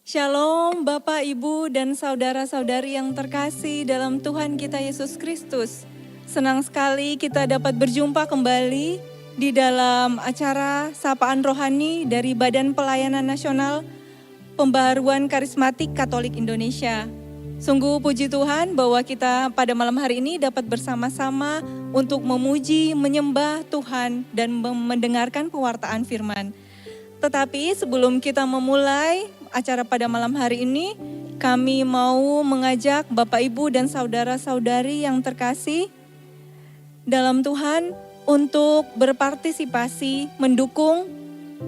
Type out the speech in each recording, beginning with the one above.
Shalom Bapak, Ibu, dan saudara-saudari yang terkasih dalam Tuhan kita Yesus Kristus. Senang sekali kita dapat berjumpa kembali di dalam acara Sapaan Rohani dari Badan Pelayanan Nasional Pembaharuan Karismatik Katolik Indonesia. Sungguh puji Tuhan bahwa kita pada malam hari ini dapat bersama-sama untuk memuji, menyembah Tuhan dan mendengarkan pewartaan firman. Tetapi sebelum kita memulai acara pada malam hari ini, kami mau mengajak Bapak, Ibu, dan saudara-saudari yang terkasih dalam Tuhan untuk berpartisipasi mendukung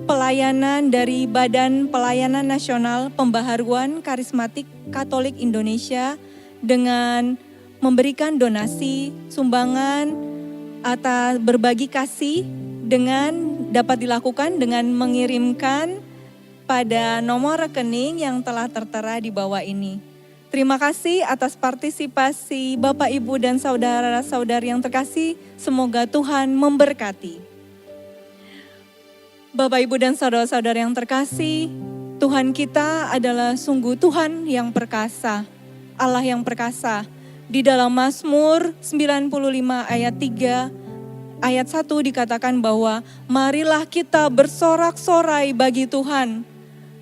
pelayanan dari Badan Pelayanan Nasional Pembaharuan Karismatik Katolik Indonesia dengan memberikan donasi, sumbangan, atau berbagi kasih dengan dapat dilakukan dengan mengirimkan pada nomor rekening yang telah tertera di bawah ini. Terima kasih atas partisipasi Bapak, Ibu, dan saudara-saudari yang terkasih. Semoga Tuhan memberkati. Bapak, Ibu, dan saudara-saudara yang terkasih, Tuhan kita adalah sungguh Tuhan yang perkasa, Allah yang perkasa. Di dalam Mazmur 95 ayat 3, ayat 1 dikatakan bahwa marilah kita bersorak-sorai bagi Tuhan.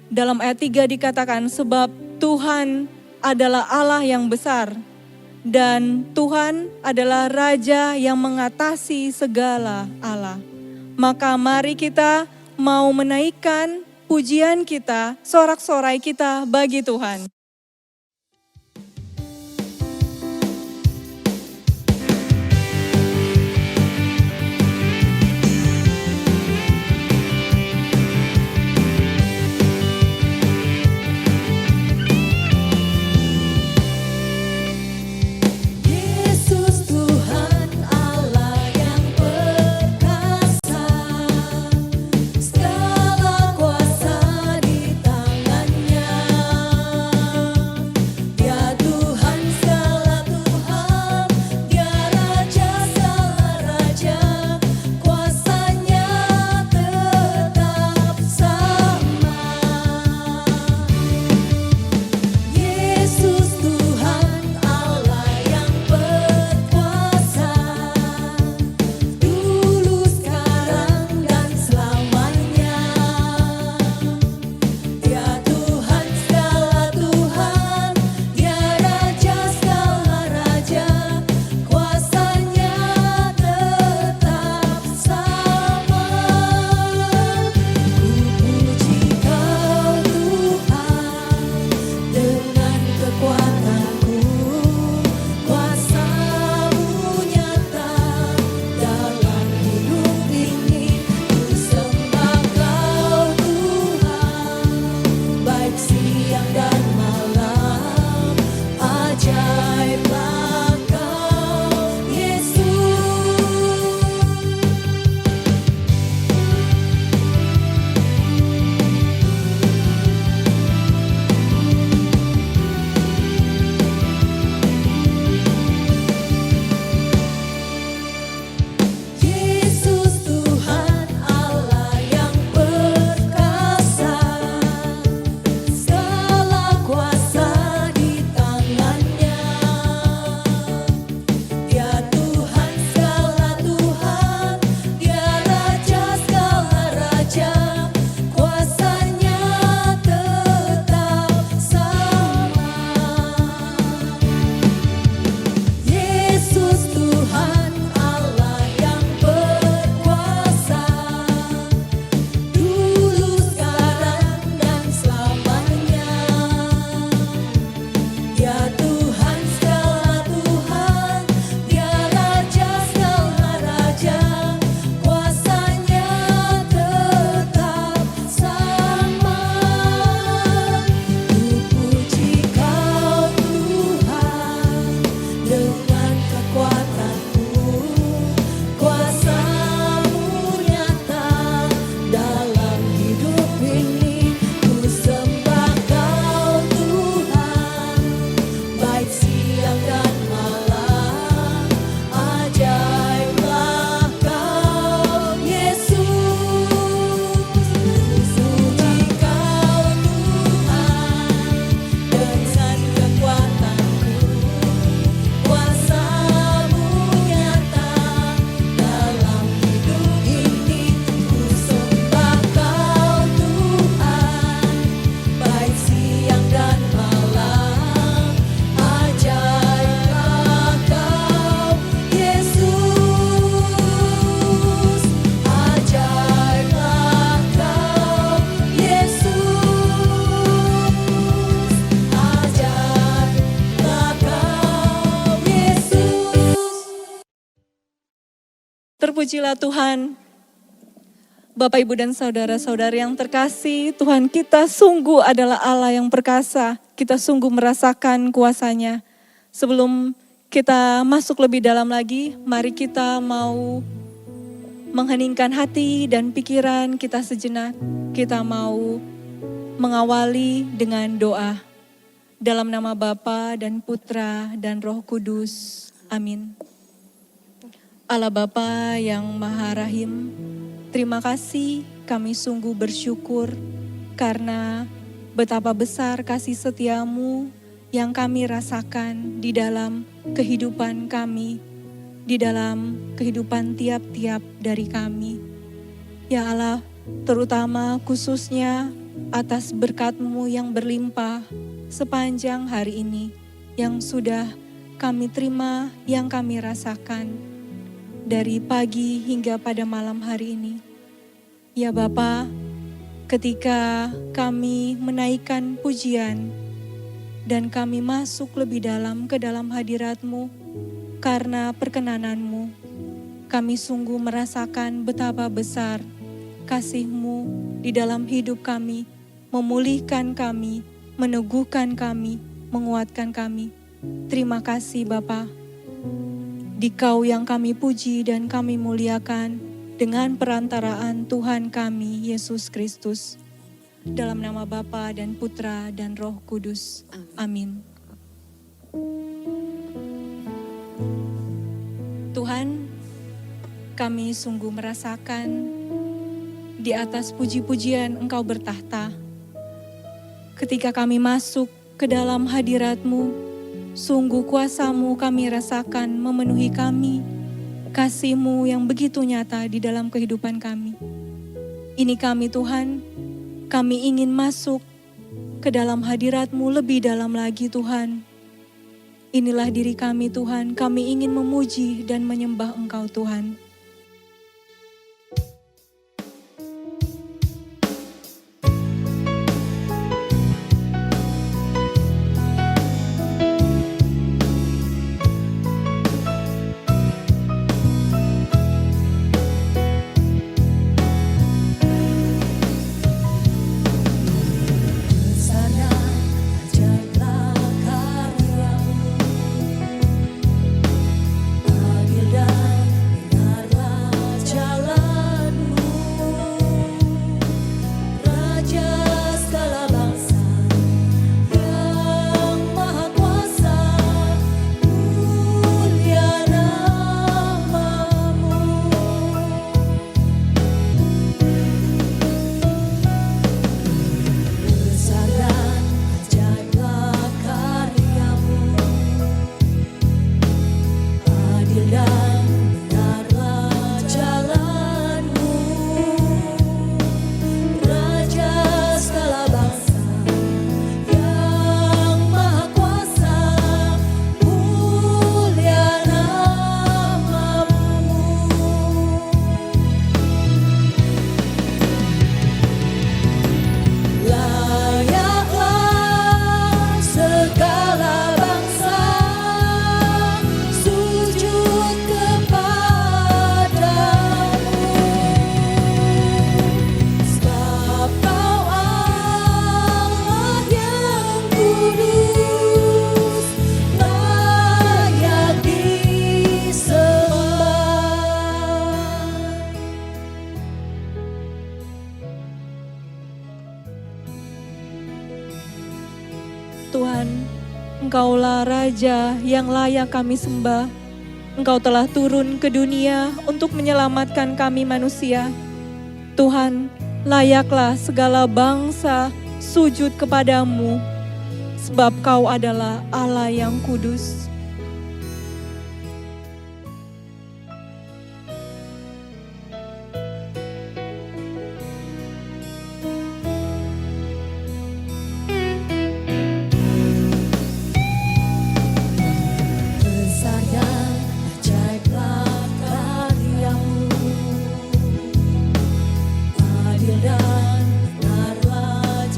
Dalam ayat 3 dikatakan sebab Tuhan adalah Allah yang besar dan Tuhan adalah Raja yang mengatasi segala Allah. Maka mari kita mau menaikkan pujian kita, sorak-sorai kita bagi Tuhan. Terpujilah Tuhan. Bapak, Ibu, dan saudara-saudari yang terkasih, Tuhan kita sungguh adalah Allah yang perkasa. Kita sungguh merasakan kuasa-Nya. Sebelum kita masuk lebih dalam lagi, mari kita mau mengheningkan hati dan pikiran kita sejenak. Kita mau mengawali dengan doa. Dalam nama Bapa dan Putra dan Roh Kudus. Amin. Allah Bapa yang Maha Rahim, terima kasih, kami sungguh bersyukur karena betapa besar kasih setiamu yang kami rasakan di dalam kehidupan kami, di dalam kehidupan tiap-tiap dari kami. Ya Allah, terutama khususnya atas berkat-Mu yang berlimpah sepanjang hari ini, yang sudah kami terima, yang kami rasakan dari pagi hingga pada malam hari ini. Ya Bapa, ketika kami menaikkan pujian dan kami masuk lebih dalam ke dalam hadirat-Mu karena perkenanan-Mu, kami sungguh merasakan betapa besar kasih-Mu di dalam hidup kami, memulihkan kami, meneguhkan kami, menguatkan kami. Terima kasih Bapa. Dikau yang kami puji dan kami muliakan dengan perantaraan Tuhan kami, Yesus Kristus. Dalam nama Bapa dan Putra dan Roh Kudus. Amin. Tuhan, kami sungguh merasakan di atas puji-pujian Engkau bertahta. Ketika kami masuk ke dalam hadirat-Mu, sungguh kuasa-Mu kami rasakan memenuhi kami, kasih-Mu yang begitu nyata di dalam kehidupan kami. Ini kami Tuhan, kami ingin masuk ke dalam hadirat-Mu lebih dalam lagi Tuhan. Inilah diri kami Tuhan, kami ingin memuji dan menyembah Engkau Tuhan. Tuhan, Engkaulah Raja yang layak kami sembah. Engkau telah turun ke dunia untuk menyelamatkan kami manusia. Tuhan, layaklah segala bangsa sujud kepadamu, sebab Kau adalah Allah yang kudus.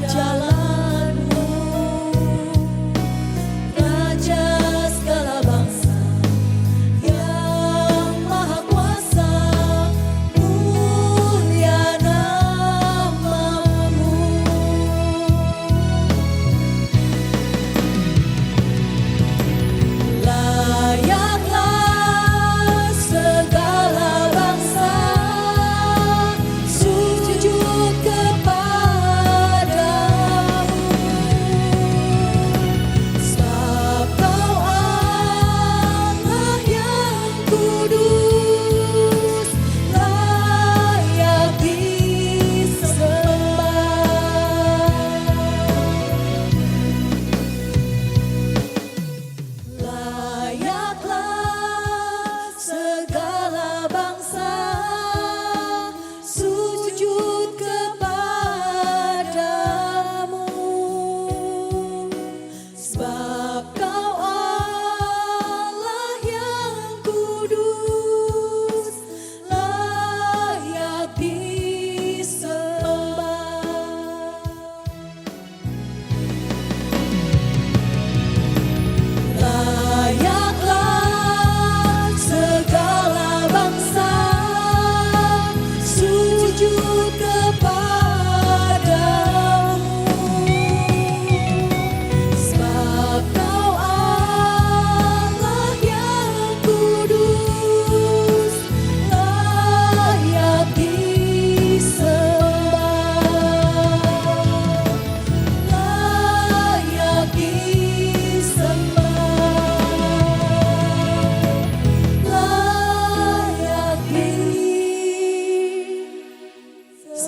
Jalanmu, Raja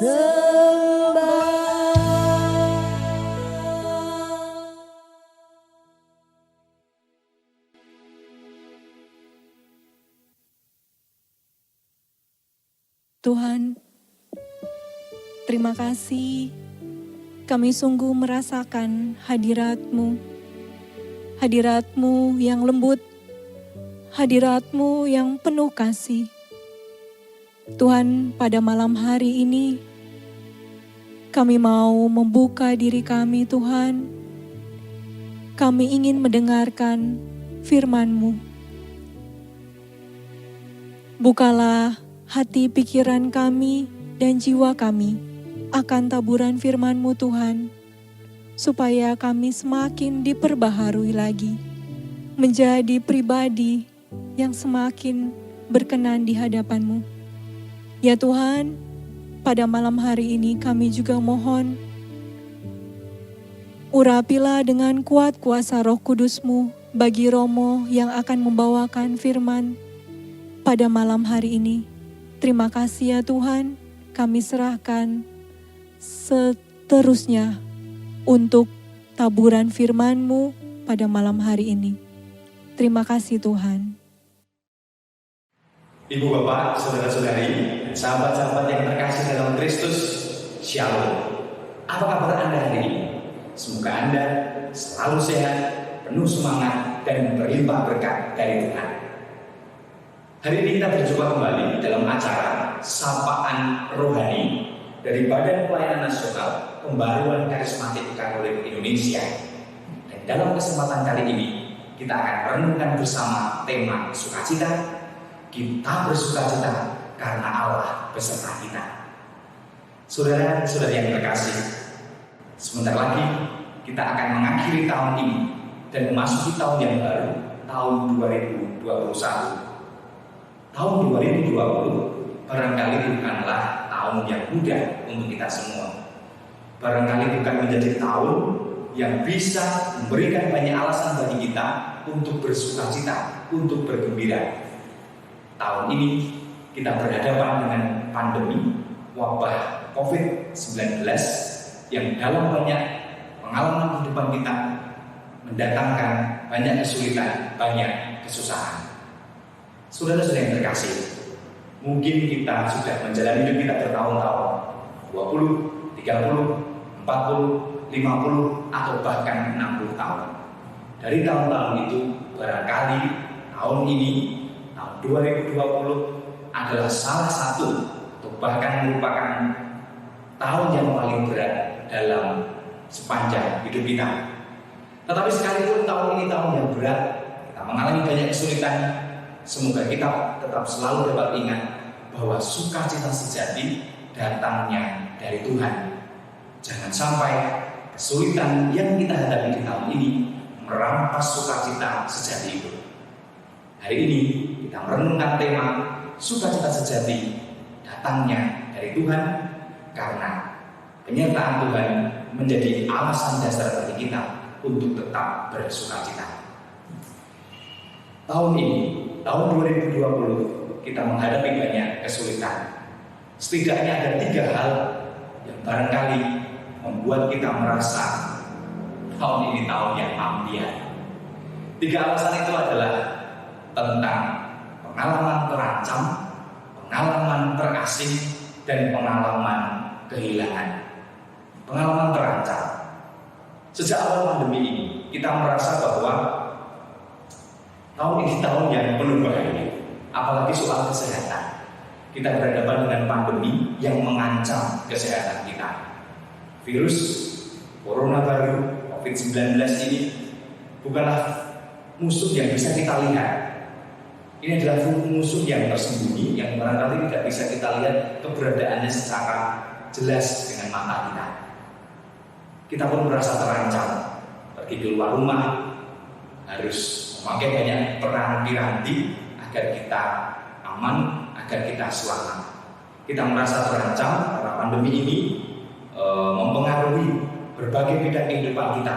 Tuhan, terima kasih kami sungguh merasakan hadirat-Mu. Hadirat-Mu yang lembut, hadirat-Mu yang penuh kasih. Tuhan, pada malam hari ini kami mau membuka diri kami, Tuhan. Kami ingin mendengarkan firman-Mu. Bukalah hati pikiran kami dan jiwa kami akan taburan firman-Mu, Tuhan, supaya kami semakin diperbaharui lagi, menjadi pribadi yang semakin berkenan di hadapan-Mu. Ya Tuhan, pada malam hari ini kami juga mohon, urapilah dengan kuat kuasa Roh Kudus-Mu bagi Romo yang akan membawakan firman pada malam hari ini. Terima kasih ya Tuhan, kami serahkan seterusnya untuk taburan firman-Mu pada malam hari ini. Terima kasih Tuhan. Ibu bapak, saudara-saudari, dan sahabat-sahabat yang terkasih dalam Kristus, Shalom. Apa kabar Anda hari ini? Semoga Anda selalu sehat, penuh semangat, dan berlimpah berkat dari Tuhan. Hari ini kita berjumpa kembali dalam acara Sapaan Rohani dari Badan Pelayanan Nasional Pembaruan Karismatik Katolik Indonesia. Dan dalam kesempatan kali ini kita akan merenungkan bersama tema sukacita. Kita bersukacita karena Allah beserta kita. Saudara-saudari yang terkasih, sebentar lagi kita akan mengakhiri tahun ini dan memasuki tahun yang baru, tahun 2021. Tahun 2020 barangkali bukanlah tahun yang mudah untuk kita semua. Barangkali bukan menjadi tahun yang bisa memberikan banyak alasan bagi kita untuk bersukacita, untuk bergembira. Tahun ini kita berhadapan dengan pandemi wabah COVID-19 yang dalam banyak pengalaman kehidupan kita mendatangkan banyak kesulitan, banyak kesusahan. Saudara-saudara yang terkasih, mungkin kita sudah menjalani hidup kita bertahun-tahun, 20, 30, 40, 50, atau bahkan 60 tahun. Dari tahun-tahun itu, barangkali tahun ini, tahun 2020 adalah salah satu, atau bahkan merupakan tahun yang paling berat dalam sepanjang hidup kita. Tetapi sekalipun tahun ini tahun yang berat, kita mengalami banyak kesulitan, semoga kita tetap selalu dapat ingat bahwa sukacita sejati datangnya dari Tuhan. Jangan sampai kesulitan yang kita hadapi di tahun ini merampas sukacita sejati itu. Hari ini kita merenungkan tema sukacita sejati datangnya dari Tuhan, karena penyertaan Tuhan menjadi alasan dasar bagi kita untuk tetap bersukacita. Tahun ini, tahun 2020, kita menghadapi banyak kesulitan. Setidaknya ada 3 hal yang barangkali membuat kita merasa tahun ini tahun yang ambiar. 3 alasan itu adalah tentang pengalaman terancam, pengalaman terasing, dan pengalaman kehilangan. Pengalaman terancam. Sejak awal pandemi ini, kita merasa bahwa tahun ini tahun yang penuh bahaya, apalagi soal kesehatan. Kita berhadapan dengan pandemi yang mengancam kesehatan kita. Virus corona baru, COVID-19 ini bukanlah musuh yang bisa kita lihat. Ini adalah musuh yang tersembunyi, yang barangkali tidak bisa kita lihat keberadaannya secara jelas dengan mata kita. Kita pun merasa terancam, pergi keluar rumah harus memakai banyak piranti agar kita aman, agar kita selamat. Kita merasa terancam karena pandemi ini mempengaruhi berbagai bidang kehidupan kita,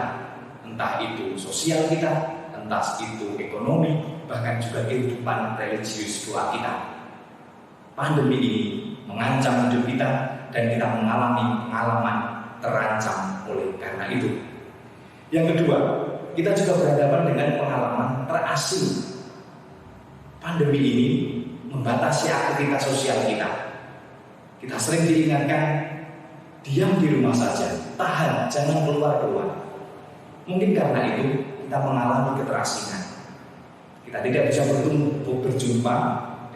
entah itu sosial kita, entah itu ekonomi, bahkan juga kehidupan religius doa kita. Pandemi ini mengancam hidup kita, dan kita mengalami pengalaman terancam oleh karena itu. Yang kedua, kita juga berhadapan dengan pengalaman terasing. Pandemi ini membatasi aktivitas sosial kita. Kita sering diingatkan, diam di rumah saja, tahan, jangan keluar-keluar. Mungkin karena itu kita mengalami keterasingan. Kita tidak bisa berjumpa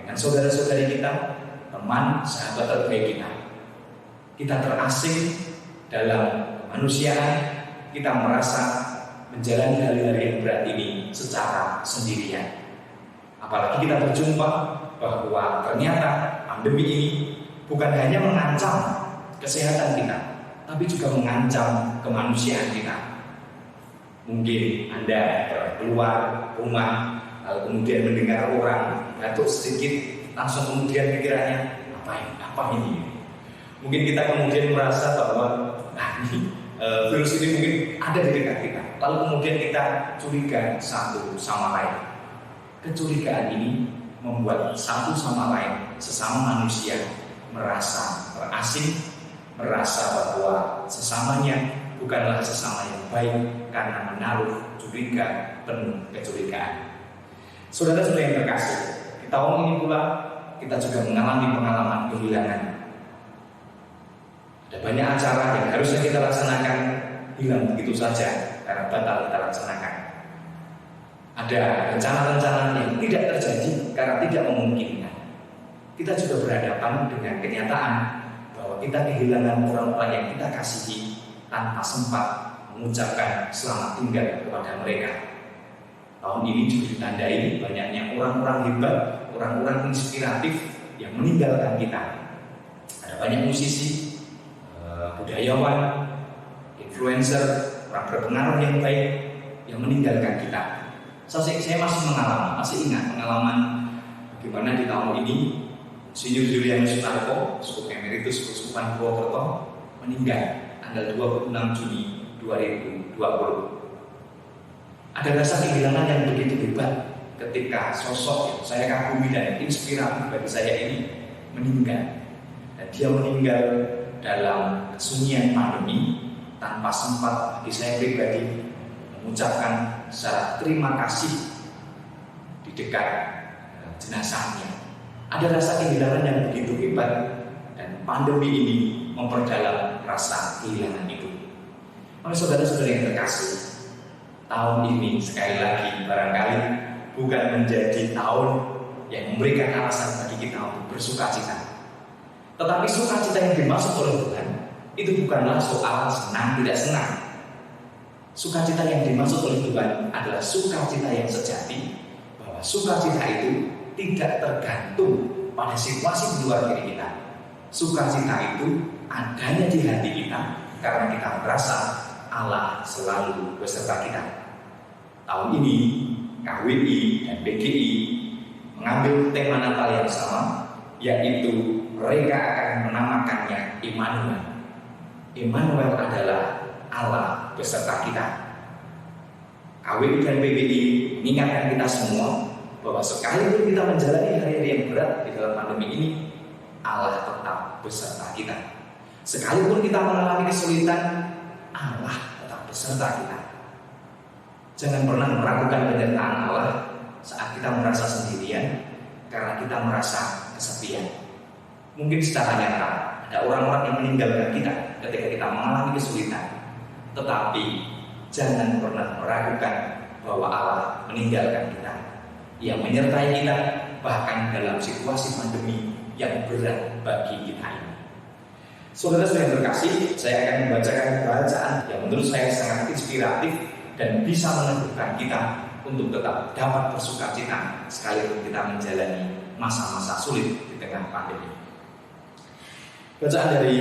dengan saudara-saudari kita, teman, sahabat terbaik kita. Kita terasing dalam kemanusiaan, kita merasa menjalani hari-hari yang berat ini secara sendirian. Apalagi kita berjumpa bahwa ternyata pandemi ini bukan hanya mengancam kesehatan kita, tapi juga mengancam kemanusiaan kita. Mungkin Anda keluar rumah, lalu kemudian mendengar orang batuk sedikit, langsung kemudian pikirannya, apa ini? Mungkin kita kemudian merasa bahwa virus ini mungkin ada di dekat kita. Lalu kemudian kita curiga satu sama lain. Kecurigaan ini membuat satu sama lain, sesama manusia, merasa terasing, merasa bahwa sesamanya bukanlah sesama yang baik karena menaruh curiga, penuh kecurigaan. Saudara-saudara yang terkasih, di tahun ini pula kita juga mengalami pengalaman kehilangan. Ada banyak acara yang harusnya kita laksanakan hilang begitu saja karena batal kita laksanakan. Ada rencana-rencana yang tidak terjadi karena tidak memungkinkan. Kita juga berhadapan dengan kenyataan bahwa kita kehilangan orang-orang yang kita kasihi tanpa sempat mengucapkan selamat tinggal kepada mereka. Tahun ini juga ditandai banyaknya orang-orang hebat, orang-orang inspiratif yang meninggalkan kita. Ada banyak musisi, budayawan, influencer, orang berpengaruh yang baik yang meninggalkan kita. Saya masih ingat pengalaman bagaimana di tahun ini Monsinyur Julianus Sutarko, Uskup Emeritus Keuskupan Purwokerto, meninggal tanggal 26 Juni 2020. Ada rasa kehilangan yang begitu hebat ketika sosok yang saya kagumi dan inspiratif bagi saya ini meninggal. Dan dia meninggal dalam kesunyian pandemi tanpa sempat bagi saya pribadi mengucapkan secara terima kasih di dekat jenazahnya. Ada rasa kehilangan yang begitu hebat dan pandemi ini memperdalam rasa kehilangan itu. Oleh saudara-saudara yang terkasih, tahun ini sekali lagi barangkali bukan menjadi tahun yang memberikan alasan bagi kita untuk bersukacita. Tetapi sukacita yang dimaksud oleh Tuhan itu bukanlah soal senang tidak senang. Sukacita yang dimaksud oleh Tuhan adalah sukacita yang sejati, bahwa sukacita itu tidak tergantung pada situasi di luar diri kita. Sukacita itu adanya di hati kita karena kita merasa Allah selalu beserta kita. Tahun ini KWI dan PGI mengambil tema Natal yang sama, yaitu mereka akan menamakannya Immanuel. Immanuel adalah Allah beserta kita. KWI dan PGI mengingatkan kita semua bahwa sekalipun kita menjalani hari-hari yang berat di dalam pandemi ini, Allah tetap beserta kita. Sekalipun kita mengalami kesulitan, Allah tetap beserta kita. Jangan pernah meragukan penyertaan Allah saat kita merasa sendirian karena kita merasa kesepian. Mungkin secara nyata ada orang-orang yang meninggalkan kita ketika kita mengalami kesulitan. Tetapi jangan pernah meragukan bahwa Allah meninggalkan kita. Ia menyertai kita bahkan dalam situasi pandemi yang berat bagi kita ini. Saudara-saudara yang terkasih, saya akan membacakan bacaan yang menurut saya sangat inspiratif dan bisa meneguhkan kita untuk tetap dapat bersukacita sekalipun kita menjalani masa-masa sulit di tengah pandemi. Bacaan dari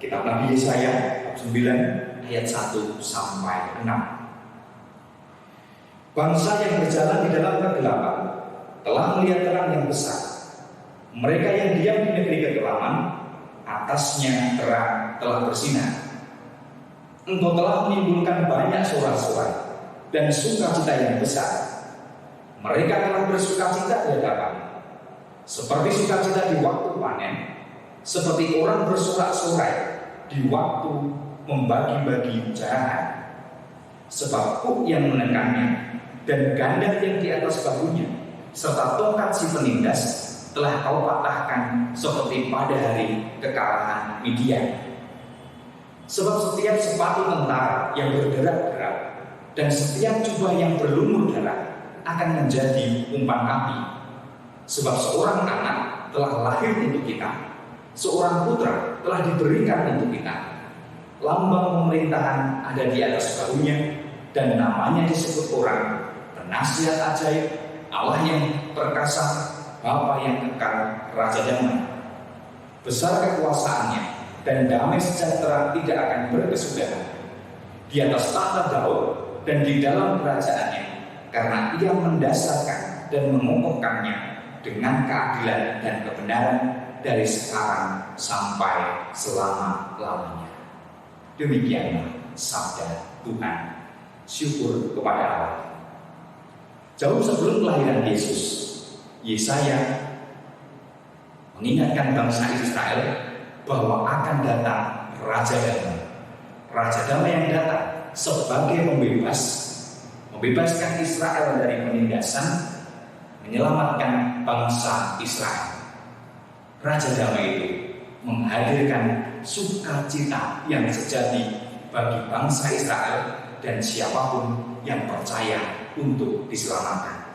kitab Nabi Yesaya bab 9 ayat 1 sampai 6. Bangsa yang berjalan di dalam kegelapan telah melihat terang yang besar. Mereka yang diam di negeri kegelapan, atasnya terang telah bersinar. Engkau telah menimbulkan banyak sorak-sorai dan sukacita yang besar. Mereka telah bersukacita di hadapan. seperti sukacita di waktu panen, seperti orang bersorak-sorai di waktu membagi-bagi jarahan. Sebab kuk yang menekannya dan ganda yang di atas bahunya, serta tongkat si penindas telah kau patahkan seperti pada hari kekalahan Midian. Sebab setiap sepatu tentara yang berderak-derak dan setiap jubah yang berlumur darah akan menjadi umpan api. Sebab seorang anak telah lahir untuk kita, seorang putra telah diberikan untuk kita. Lambang pemerintahan ada di atas bahunya, dan namanya disebut orang Penasihat Ajaib, Allah yang perkasa, Bapa yang kekal, Raja Damai. Besar kekuasaannya, dan damai sejahtera tidak akan berkesudahan di atas tahta Daud dan di dalam kerajaannya, karena ia mendasarkan dan mengokohkannya dengan keadilan dan kebenaran dari sekarang sampai selama-lamanya. Demikianlah sabda Tuhan. Syukur kepada Allah. Jauh sebelum kelahiran Yesus, Yesaya mengingatkan bangsa Israel bahwa akan datang Raja Damai. Raja Damai yang datang sebagai pembebas, membebaskan Israel dari penindasan, menyelamatkan bangsa Israel. Raja Damai itu menghadirkan sukacita yang sejati bagi bangsa Israel dan siapapun yang percaya untuk diselamatkan.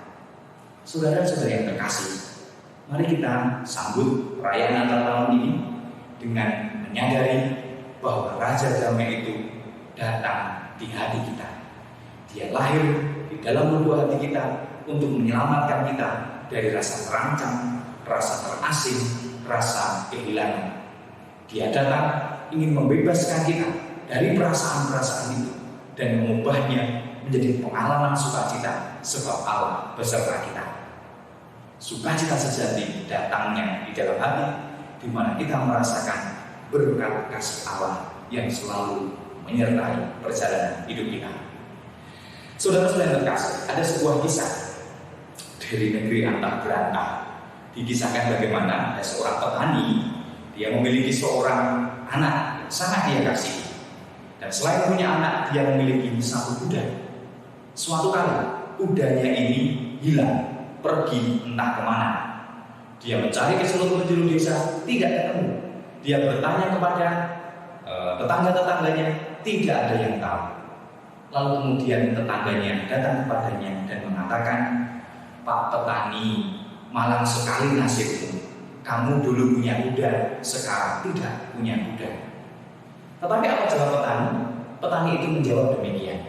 Saudara-saudara yang terkasih, mari kita sambut perayaan Natal tahun ini dengan menyadari bahwa Raja Damai itu datang di hati kita. Dia lahir di dalam lubuk hati kita untuk menyelamatkan kita dari rasa terancam, rasa terasing, rasa kehilangan. Dia datang ingin membebaskan kita dari perasaan-perasaan itu dan mengubahnya menjadi pengalaman sukacita, sebab Allah beserta kita. Sukacita sejati datangnya di dalam hati, di mana kita merasakan berkat kasih Allah yang selalu menyertai perjalanan hidup kita. Saudara-saudara yang terkasih, ada sebuah kisah dari negeri antah berantah. Dikisahkan bagaimana ada seorang petani, dia memiliki seorang anak yang sangat dia kasih. Dan selain punya anak, dia memiliki satu kuda. Suatu kali, kudanya ini hilang, pergi entah kemana. Dia mencari ke seluruh penjuru desa, tidak ketemu. Dia bertanya kepada tetangga-tetangganya, tidak ada yang tahu. Lalu kemudian tetangganya datang kepadanya dan mengatakan, Pak petani, malang sekali nasibmu. Kamu dulu punya kuda, sekarang tidak punya kuda. Tetapi apa jawab petani? Petani itu menjawab demikian,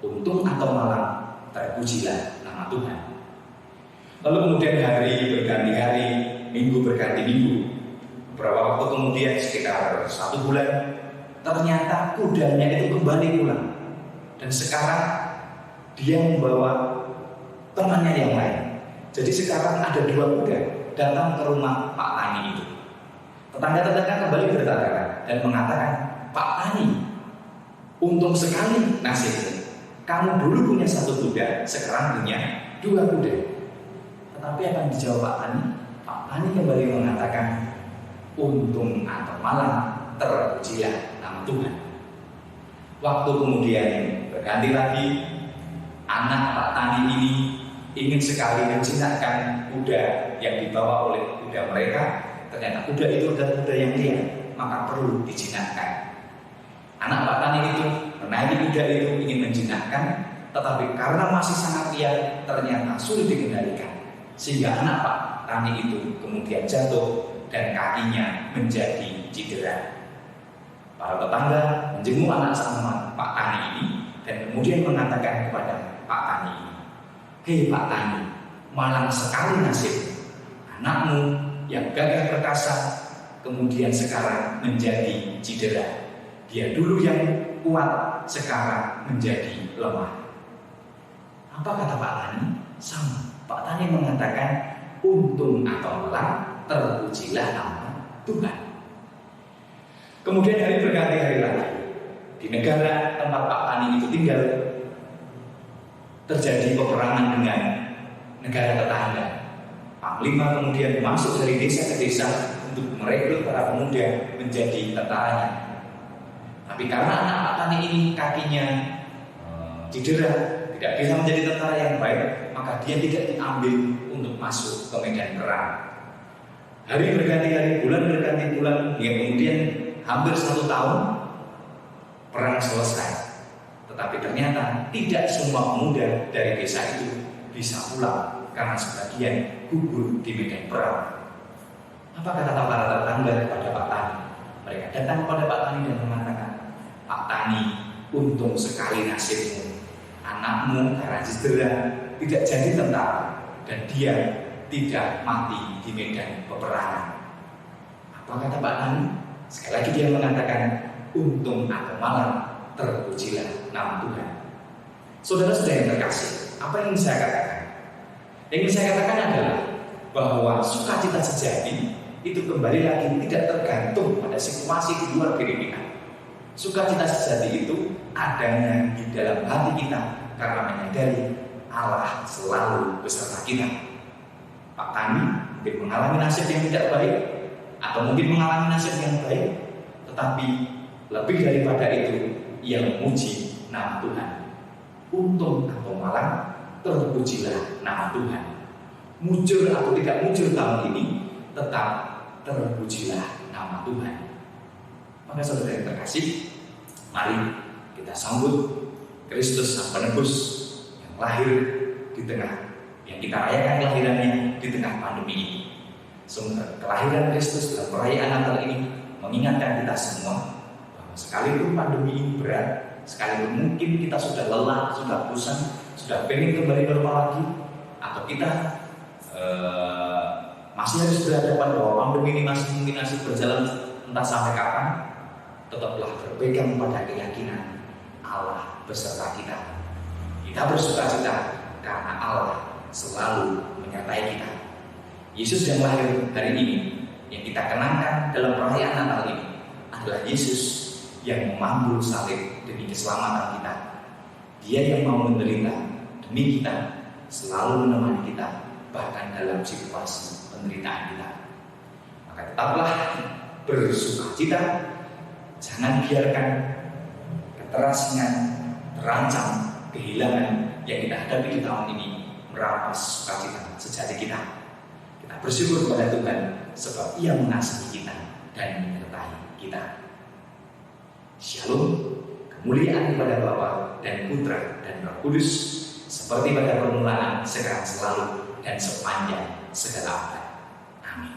untung atau malang, terpujilah nama Tuhan. Lalu kemudian hari berganti hari, minggu berganti minggu. Beberapa waktu kemudian, sekitar 1 bulan, ternyata kudanya itu kembali pulang. Dan sekarang dia membawa temannya yang lain. Jadi sekarang ada 2 kuda datang ke rumah Pak Tani itu. Tetangga-tetangga kembali bertanya dan mengatakan, Pak Tani, untung sekali nasibnya. Kamu dulu punya 1 kuda, sekarang punya 2 kuda. Tetapi apa yang dijawab Pak Tani? Pak Tani kembali mengatakan, untung atau malang, terpujilah nama Tuhan. Waktu kemudian berganti lagi, anak Pak Tani ini ingin sekali menjinakkan kuda yang dibawa oleh kuda mereka. Ternyata kuda itu adalah kuda yang liar, maka perlu dijinakkan. Anak Pak Tani itu menaiki kuda itu ingin menjinakkan, tetapi karena masih sangat liar, ternyata sulit dikendalikan. Sehingga anak Pak Tani itu kemudian jatuh dan kakinya menjadi cedera. Para tetangga menjenguk anak sama Pak Tani ini dan kemudian mengatakan kepada Pak Tani ini, hei Pak Tani, malang sekali nasib anakmu yang gagah perkasa kemudian sekarang menjadi cedera. Dia dulu yang kuat, sekarang menjadi lemah. Apa kata Pak Tani? Sama. Pak Tani mengatakan, untung atau malang, terpujilah nama Tuhan. Kemudian hari berganti hari lagi, di negara tempat Pak Tani itu tinggal, terjadi peperangan dengan negara tetangga. Panglima kemudian masuk dari desa ke desa untuk merekrut para pemuda menjadi tentaranya. Tapi karena anak Pak Tani ini kakinya cedera, tidak bisa menjadi tentara yang baik, maka dia tidak diambil untuk masuk ke medan perang. Hari berganti hari, bulan berganti bulan, hingga kemudian hampir 1 tahun perang selesai. Tetapi ternyata tidak semua pemuda dari desa itu bisa pulang karena sebagian gugur di medan perang. Apa kata para tetangga kepada Pak Tani? Mereka datang kepada Pak Tani dan mengatakan, "Pak Tani, untung sekali nasibmu. Anakmu karena cedera tidak jadi tentara dan dia tidak mati di medan peperangan." Apa kata Pak Tani? Sekali lagi dia mengatakan, "Untung atau malam, terpujilah nama Tuhan." Saudara-saudara yang terkasih, apa yang ingin saya katakan? Yang ingin saya katakan adalah bahwa sukacita sejati itu kembali lagi tidak tergantung pada situasi di luar diri kita. Sukacita sejati itu adanya di dalam hati kita karena menyadari Allah selalu beserta kita. Pak Tani mungkin mengalami nasib yang tidak baik atau mungkin mengalami nasib yang baik, tetapi lebih daripada itu ia memuji nama Tuhan. Untung atau malang, terpujilah nama Tuhan. Muncul atau tidak muncul tahun ini, tetap terpujilah nama Tuhan. Maka saudara yang terkasih, mari kita sambut Kristus Sang Penebus yang lahir di tengah, yang kita rayakan kelahirannya di tengah pandemi ini. Semoga kelahiran Kristus dalam perayaan Natal ini mengingatkan kita semua bahwa sekalipun pandemi ini berat, sekalipun mungkin kita sudah lelah, sudah bosan, sudah pengen kembali normal lagi, atau kita masih harus berhadapan bahwa pandemi ini masih berjalan entah sampai kapan, tetaplah berpegang pada keyakinan Allah beserta kita. Kita bersukacita karena Allah selalu menyertai kita. Yesus yang lahir hari ini, yang kita kenangkan dalam perayaan Natal ini, adalah Yesus yang memandul salib demi keselamatan kita. Dia yang mau menderita demi kita, selalu menemani kita bahkan dalam situasi penderitaan kita. Maka tetaplah bersukacita, jangan biarkan keterasingan, terancam, kehilangan yang kita hadapi di tahun ini merampas sukacita sejati kita. Kita bersyukur kepada Tuhan sebab Ia mengasihi kita dan menyertai kita. Shalom, kemuliaan kepada Bapa dan Putra dan Roh Kudus, seperti pada permulaan, sekarang, selalu, dan sepanjang segala abad. Amin.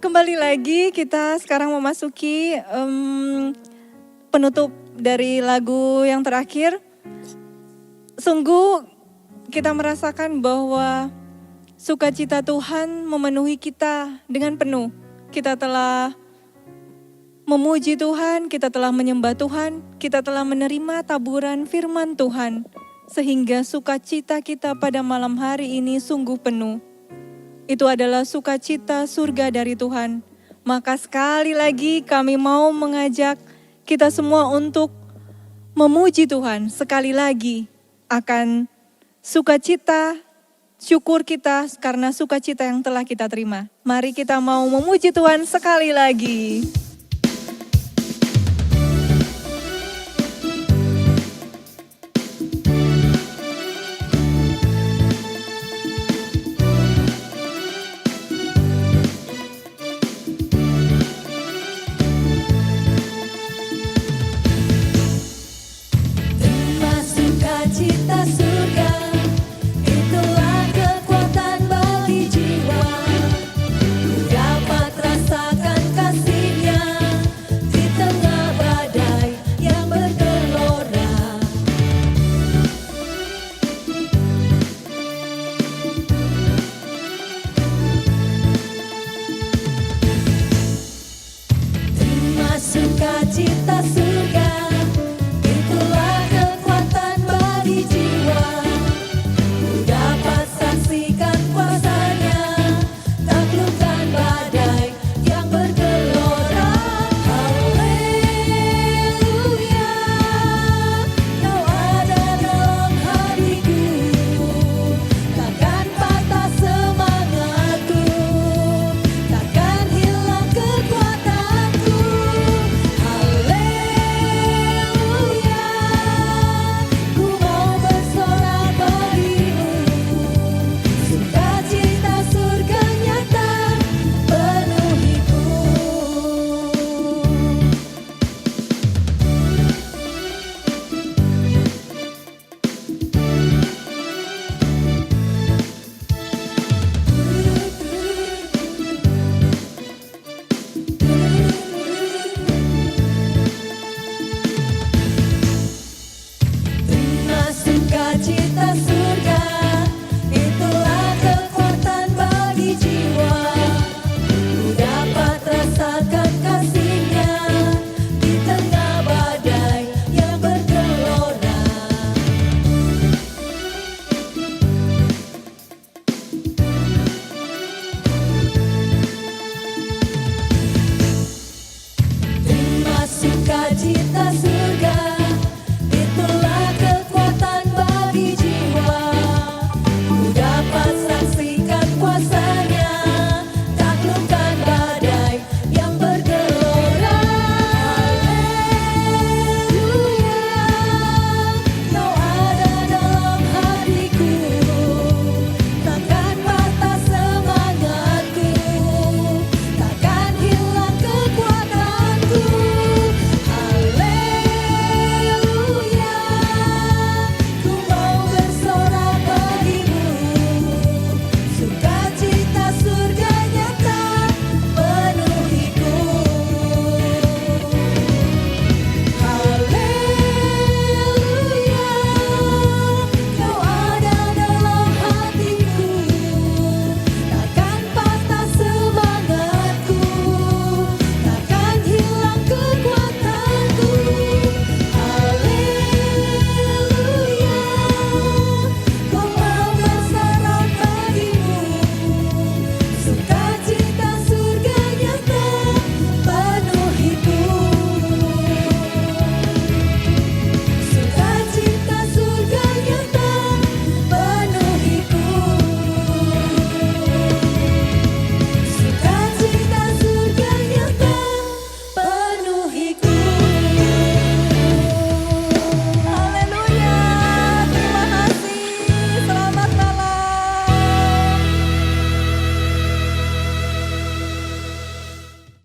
Kembali lagi kita sekarang memasuki penutup dari lagu yang terakhir. Sungguh kita merasakan bahwa sukacita Tuhan memenuhi kita dengan penuh. Kita telah memuji Tuhan, kita telah menyembah Tuhan, kita telah menerima taburan firman Tuhan, sehingga sukacita kita pada malam hari ini sungguh penuh. Itu adalah sukacita surga dari Tuhan. Maka sekali lagi kami mau mengajak kita semua untuk memuji Tuhan sekali lagi akan sukacita, syukur kita karena sukacita yang telah kita terima. Mari kita mau memuji Tuhan sekali lagi.